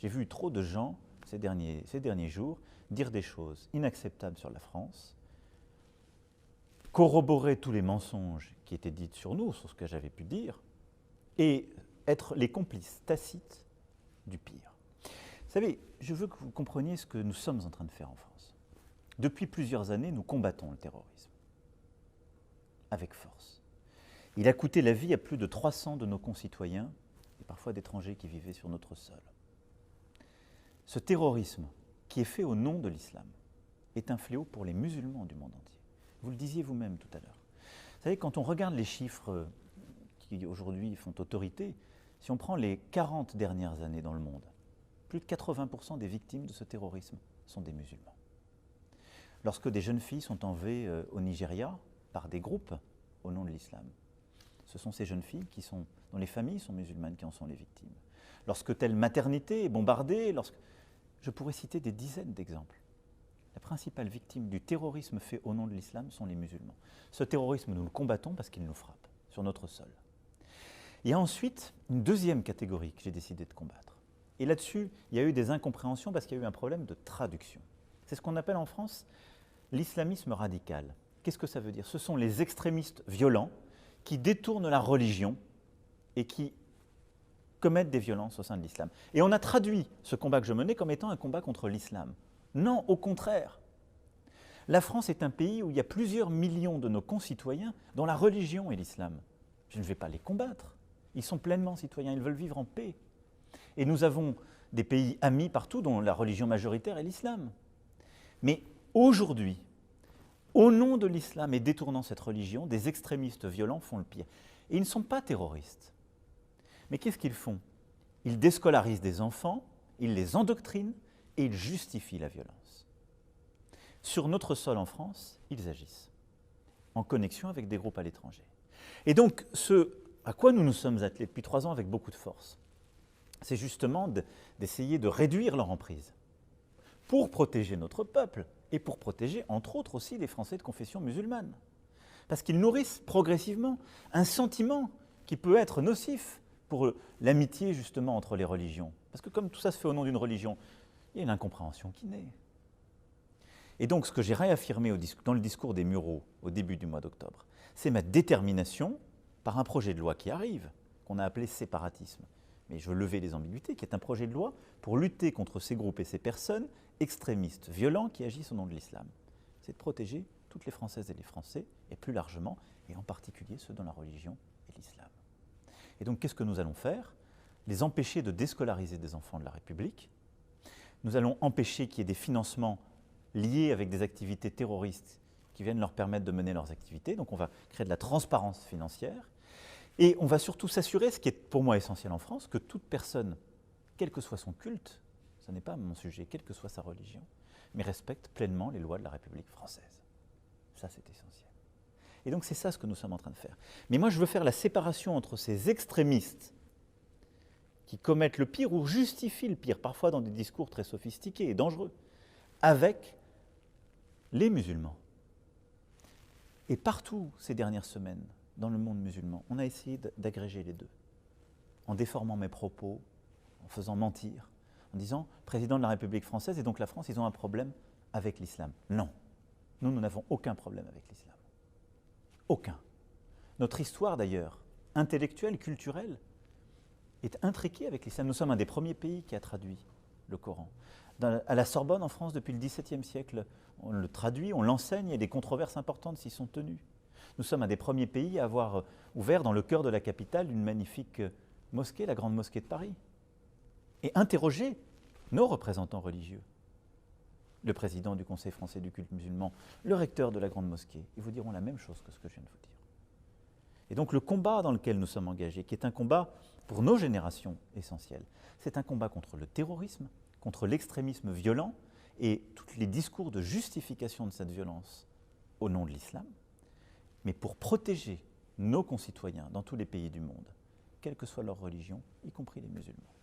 J'ai vu trop de gens ces derniers jours dire des choses inacceptables sur la France, corroborer tous les mensonges qui étaient dits sur nous, sur ce que j'avais pu dire, et être les complices tacites du pire. Vous savez, je veux que vous compreniez ce que nous sommes en train de faire en France. Depuis plusieurs années, nous combattons le terrorisme, avec force. Il a coûté la vie à plus de 300 de nos concitoyens, et parfois d'étrangers qui vivaient sur notre sol. Ce terrorisme, qui est fait au nom de l'islam, est un fléau pour les musulmans du monde entier. Vous le disiez vous-même tout à l'heure. Vous savez, quand on regarde les chiffres qui aujourd'hui font autorité, si on prend les 40 dernières années dans le monde, plus de 80% des victimes de ce terrorisme sont des musulmans. Lorsque des jeunes filles sont enlevées au Nigeria par des groupes au nom de l'islam, ce sont ces jeunes filles dont les familles sont musulmanes qui en sont les victimes. Lorsque telle maternité est bombardée, je pourrais citer des dizaines d'exemples. La principale victime du terrorisme fait au nom de l'islam sont les musulmans. Ce terrorisme, nous le combattons parce qu'il nous frappe sur notre sol. Il y a ensuite une deuxième catégorie que j'ai décidé de combattre. Et là-dessus, il y a eu des incompréhensions parce qu'il y a eu un problème de traduction. C'est ce qu'on appelle en France l'islamisme radical. Qu'est-ce que ça veut dire? Ce sont les extrémistes violents qui détournent la religion et qui commettent des violences au sein de l'islam. Et on a traduit ce combat que je menais comme étant un combat contre l'islam. Non, au contraire. La France est un pays où il y a plusieurs millions de nos concitoyens dont la religion est l'islam. Je ne vais pas les combattre. Ils sont pleinement citoyens, ils veulent vivre en paix. Et nous avons des pays amis partout dont la religion majoritaire est l'islam. Mais aujourd'hui, au nom de l'islam et détournant cette religion, des extrémistes violents font le pire. Et ils ne sont pas terroristes. Mais qu'est-ce qu'ils font? Ils déscolarisent des enfants, ils les endoctrinent et ils justifient la violence. Sur notre sol en France, ils agissent en connexion avec des groupes à l'étranger. Et donc, ce à quoi nous nous sommes attelés depuis 3 ans avec beaucoup de force, c'est justement d'essayer de réduire leur emprise pour protéger notre peuple et pour protéger, entre autres aussi, les Français de confession musulmane. Parce qu'ils nourrissent progressivement un sentiment qui peut être nocif pour l'amitié justement entre les religions. Parce que comme tout ça se fait au nom d'une religion, il y a une incompréhension qui naît. Et donc ce que j'ai réaffirmé dans le discours des Mureaux au début du mois d'octobre, c'est ma détermination par un projet de loi qui arrive, qu'on a appelé séparatisme. Mais je veux lever les ambiguïtés, qui est un projet de loi pour lutter contre ces groupes et ces personnes extrémistes, violents, qui agissent au nom de l'islam. C'est de protéger toutes les Françaises et les Français, et plus largement, et en particulier ceux dont la religion est l'islam. Et donc qu'est-ce que nous allons faire? Les empêcher de déscolariser des enfants de la République. Nous allons empêcher qu'il y ait des financements liés avec des activités terroristes qui viennent leur permettre de mener leurs activités. Donc on va créer de la transparence financière. Et on va surtout s'assurer, ce qui est pour moi essentiel en France, que toute personne, quel que soit son culte, ce n'est pas mon sujet, quelle que soit sa religion, mais respecte pleinement les lois de la République française. Ça, c'est essentiel. Et donc c'est ça ce que nous sommes en train de faire. Mais moi, je veux faire la séparation entre ces extrémistes qui commettent le pire ou justifient le pire, parfois dans des discours très sophistiqués et dangereux, avec les musulmans. Et partout ces dernières semaines, dans le monde musulman, on a essayé d'agréger les deux, en déformant mes propos, en faisant mentir, en disant « président de la République française et donc la France, ils ont un problème avec l'islam ». Non, nous n'avons aucun problème avec l'islam. Aucun. Notre histoire d'ailleurs, intellectuelle, culturelle, est intriquée avec l'islam. Nous sommes un des premiers pays qui a traduit le Coran. À la Sorbonne, en France, depuis le XVIIe siècle, on le traduit, on l'enseigne, et des controverses importantes s'y sont tenues. Nous sommes un des premiers pays à avoir ouvert dans le cœur de la capitale une magnifique mosquée, la Grande Mosquée de Paris, et interrogé nos représentants religieux. Le président du Conseil français du culte musulman, le recteur de la Grande Mosquée, ils vous diront la même chose que ce que je viens de vous dire. Et donc le combat dans lequel nous sommes engagés, qui est un combat pour nos générations essentielles, c'est un combat contre le terrorisme, contre l'extrémisme violent et tous les discours de justification de cette violence au nom de l'islam, mais pour protéger nos concitoyens dans tous les pays du monde, quelle que soit leur religion, y compris les musulmans.